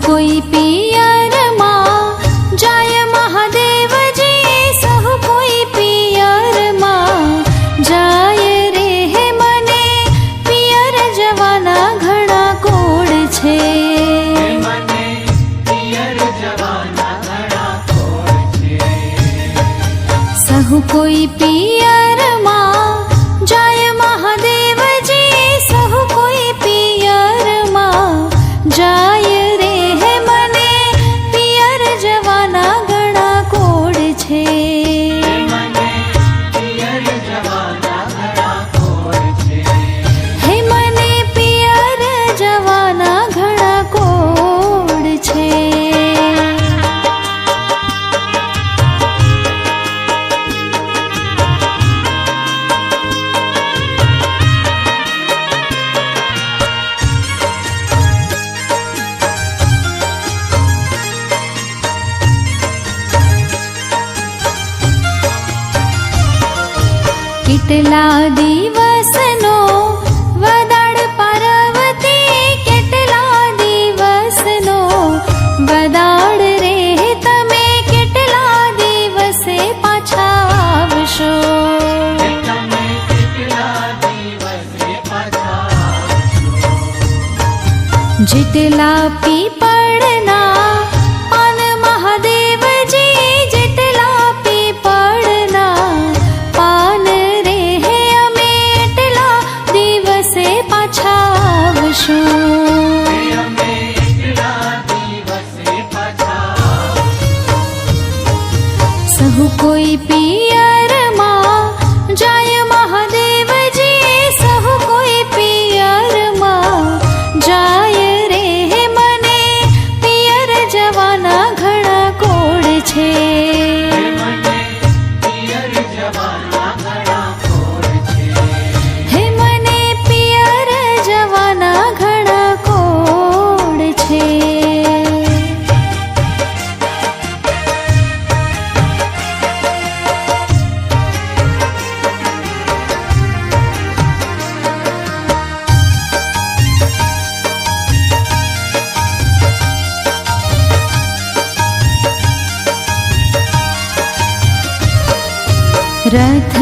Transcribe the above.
कोई पियर माँ जाय महादेव जी, सहु कोई पियर माँ जाय रे हे मने पियर जवाना घणा कोड छे। सहु कोई पियर माँ जाय महादेव जी, सहु कोई पियर माँ जाय रे हे मने पियर जवाना घणा कोड छे। हे मने पियर जवाना घणा कोड छे। કેટલા દિવસનો વદાડ પાર્વતી, કેટલા દિવસનો વદાડ રે તમે, કેટલા દિવસે પાછા આવશો। જેટલા પીપળના પાન મહાદેવજી, જેટલા પીપળના પાન રે હે અમે એટલા દિવસે પાછા આવશું। સહુ કોઈ પિયર માં જાય મહાદેવજી, સહુ કોઈ પિયર માં જાય રે હે મને પિયર જવાના ઘણા કોડ છે। હે મને પિયર જવાના ઘણા કોડ છે। रथ